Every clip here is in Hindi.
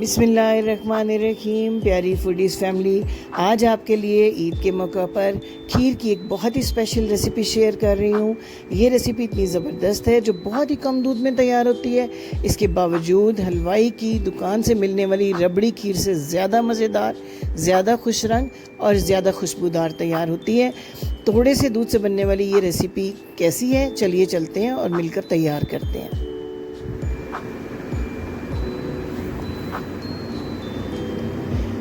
बिस्मिल्लाहिर्रहमानिर्रहीम। प्यारी फूडीज़ फैमिली, आज आपके लिए ईद के मौका पर खीर की एक बहुत ही स्पेशल रेसिपी शेयर कर रही हूँ। ये रेसिपी इतनी ज़बरदस्त है जो बहुत ही कम दूध में तैयार होती है। इसके बावजूद हलवाई की दुकान से मिलने वाली रबड़ी खीर से ज़्यादा मज़ेदार, ज़्यादा खुश रंग और ज़्यादा खुशबूदार तैयार होती है। थोड़े से दूध से बनने वाली ये रेसिपी कैसी है, चलिए चलते हैं और मिलकर तैयार करते हैं।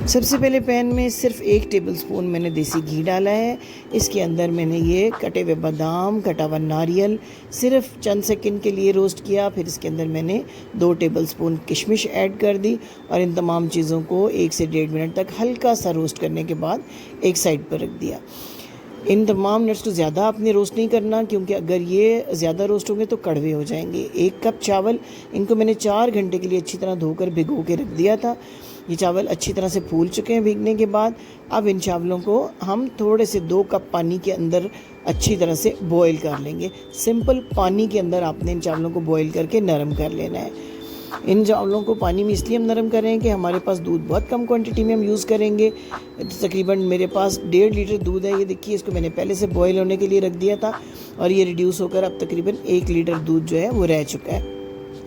सबसे पहले पैन में सिर्फ 1 टेबलस्पून मैंने देसी घी डाला है। इसके अंदर मैंने ये कटे हुए बादाम, कटा हुआ नारियल सिर्फ चंद सेकंड के लिए रोस्ट किया। फिर इसके अंदर मैंने 2 टेबलस्पून किशमिश ऐड कर दी और इन तमाम चीज़ों को 1 से 1.5 मिनट तक हल्का सा रोस्ट करने के बाद एक साइड पर रख दिया। इन तमाम नट्स को ज़्यादा आपने रोस्ट नहीं करना, क्योंकि अगर ये ज़्यादा रोस्ट होंगे तो कड़वे हो जाएंगे। 1 कप चावल, इनको मैंने 4 घंटे के लिए अच्छी तरह धोकर भिगो के रख दिया था। ये चावल अच्छी तरह से फूल चुके हैं भीगने के बाद। अब इन चावलों को हम थोड़े से 2 कप पानी के अंदर अच्छी तरह से बॉईल कर लेंगे। सिंपल पानी के अंदर आपने इन चावलों को बॉईल करके नरम कर लेना है। इन चावलों को पानी में इसलिए हम नरम कर रहे हैं कि हमारे पास दूध बहुत कम क्वांटिटी में हम यूज़ करेंगे। तकरीबन मेरे पास 1.5 लीटर दूध है। ये देखिए, इसको मैंने पहले से बॉईल होने के लिए रख दिया था और ये रिड्यूस होकर अब तकरीबन 1 लीटर दूध जो है वो रह चुका है।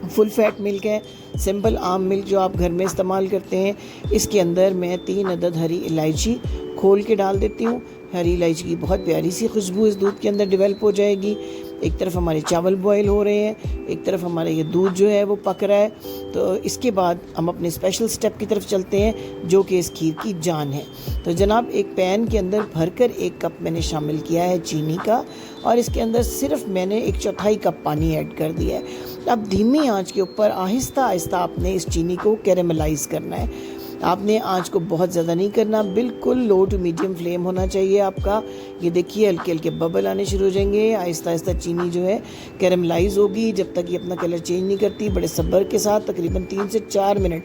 फुल फैट मिल्क है, सिंपल आम मिल्क जो आप घर में इस्तेमाल करते हैं। इसके अंदर मैं 3 अदद हरी इलायची खोल के डाल देती हूँ। हरी इलायची की बहुत प्यारी सी खुशबू इस दूध के अंदर डेवलप हो जाएगी। एक तरफ हमारे चावल बॉईल हो रहे हैं, एक तरफ हमारा ये दूध जो है वो पक रहा है। तो इसके बाद हम अपने स्पेशल स्टेप की तरफ चलते हैं, जो कि इस खीर की जान है। तो जनाब, एक पैन के अंदर भरकर 1 कप मैंने शामिल किया है चीनी का और इसके अंदर सिर्फ मैंने 1/4 कप पानी ऐड कर दिया है। अब धीमी आंच के ऊपर आहिस्ता आहिस्ता आपने इस चीनी को कैरेमलाइज़ करना है। आपने आंच को बहुत ज़्यादा नहीं करना, बिल्कुल लो टू मीडियम फ्लेम होना चाहिए आपका। ये देखिए, हल्के हल्के बबल आने शुरू हो जाएंगे। आहिस्ता आहिस्ता चीनी जो है कैरेमलाइज़ होगी। जब तक ये अपना कलर चेंज नहीं करती, बड़े सब्र के साथ तकरीबन 3 से 4 मिनट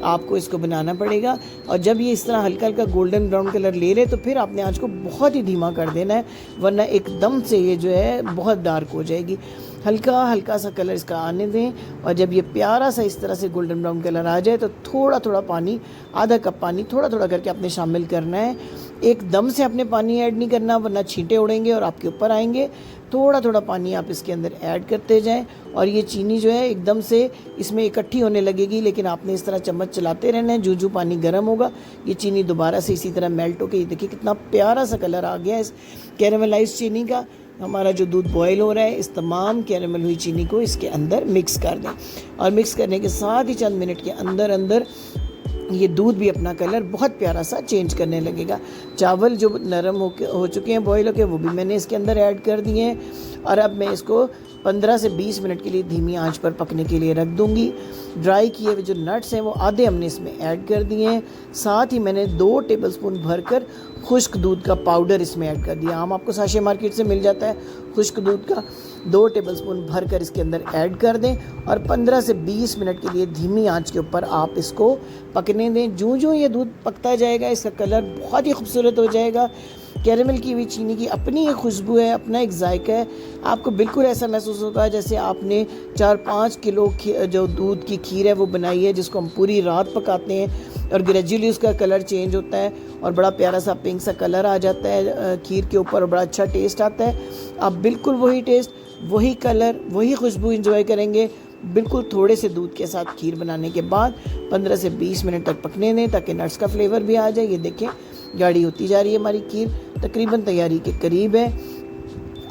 आपको इसको बनाना पड़ेगा। और जब ये इस तरह हल्का हल्का गोल्डन ब्राउन कलर ले ले तो फिर आपने आंच को बहुत ही धीमा कर देना है, वरना एकदम से ये जो है बहुत डार्क हो जाएगी। हल्का हल्का सा कलर इसका आने दें और जब ये प्यारा सा इस तरह से गोल्डन ब्राउन कलर आ जाए तो थोड़ा थोड़ा पानी, आधा कप पानी थोड़ा थोड़ा करके आपने शामिल करना है। एकदम से आपने पानी ऐड नहीं करना, वरना छींटे उड़ेंगे और आपके ऊपर आएंगे। थोड़ा थोड़ा पानी आप इसके अंदर ऐड करते जाएं और ये चीनी जो है एकदम से इसमें इकट्ठी होने लगेगी, लेकिन आपने इस तरह चम्मच चलाते रहना है। जूं पानी गर्म होगा, ये चीनी दोबारा से इसी तरह मेल्ट होकर, ये देखिए कितना प्यारा सा कलर आ गया इस कैरेमलाइज चीनी का। हमारा जो दूध बॉयल हो रहा है, इस तमाम कैरेमल हुई चीनी को इसके अंदर मिक्स कर दें और मिक्स करने के साथ ही चंद मिनट के अंदर अंदर ये दूध भी अपना कलर बहुत प्यारा सा चेंज करने लगेगा। चावल जो नरम हो चुके हैं बॉयल होके, वो भी मैंने इसके अंदर ऐड कर दिए हैं और अब मैं इसको 15 से 20 मिनट के लिए धीमी आंच पर पकने के लिए रख दूंगी। ड्राई किए हुए जो नट्स हैं वो आधे हमने इसमें ऐड कर दिए हैं। साथ ही मैंने 2 टेबलस्पून भरकर खुश्क दूध का पाउडर इसमें ऐड कर दिया। आम आपको साशे मार्केट से मिल जाता है खुश्क दूध का। 2 टेबलस्पून भरकर इसके अंदर ऐड कर दें और 15 से 20 मिनट के लिए धीमी आंच के ऊपर आप इसको पकने दें। जूं जूं ये दूध पकता जाएगा, इसका कलर बहुत ही खूबसूरत हो जाएगा। कैरेमल की हुई चीनी की अपनी एक खुशबू है, अपना एक जायका है। आपको बिल्कुल ऐसा महसूस होगा जैसे आपने 4-5 किलो जो दूध की खीर है वो बनाई है, जिसको हम पूरी रात पकाते हैं और ग्रेजुअली उसका कलर चेंज होता है और बड़ा प्यारा सा पिंक सा कलर आ जाता है खीर के ऊपर और बड़ा अच्छा टेस्ट आता है। आप बिल्कुल वही टेस्ट, वही कलर, वही खुशबू इंजॉय करेंगे। बिल्कुल थोड़े से दूध के साथ खीर बनाने के बाद 15 से 20 मिनट तक पकने दें ताकि नट्स का फ्लेवर भी आ जाए। ये देखें, गाढ़ी होती जा रही है हमारी खीर, तकरीबन तैयारी के करीब है।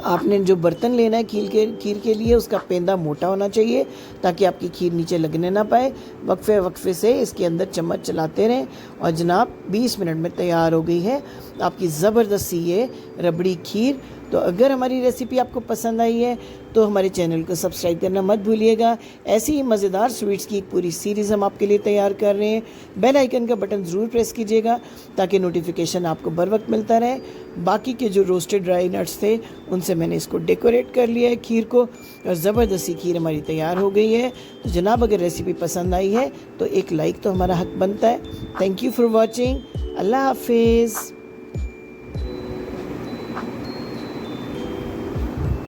आपने जो बर्तन लेना है खीर के लिए, उसका पेंदा मोटा होना चाहिए ताकि आपकी खीर नीचे लगने ना पाए। वक्फे वक्फे से इसके अंदर चम्मच चलाते रहें और जनाब 20 मिनट में तैयार हो गई है आपकी ज़बरदस्त सी ये रबड़ी खीर। तो अगर हमारी रेसिपी आपको पसंद आई है तो हमारे चैनल को सब्सक्राइब करना मत भूलिएगा। ऐसी ही मज़ेदार स्वीट्स की एक पूरी सीरीज़ हम आपके लिए तैयार कर रहे हैं। बेल आइकन का बटन ज़रूर प्रेस कीजिएगा ताकि नोटिफिकेशन आपको बर वक्त मिलता रहे। बाकी के जो रोस्टेड ड्राई नट्स थे उनसे मैंने इसको डेकोरेट कर लिया है खीर को और ज़बरदस्ती खीर हमारी तैयार हो गई है। तो जनाब, अगर रेसिपी पसंद आई है तो एक लाइक तो हमारा हक बनता है। Thank you for watching. अल्लाह हाफिज़।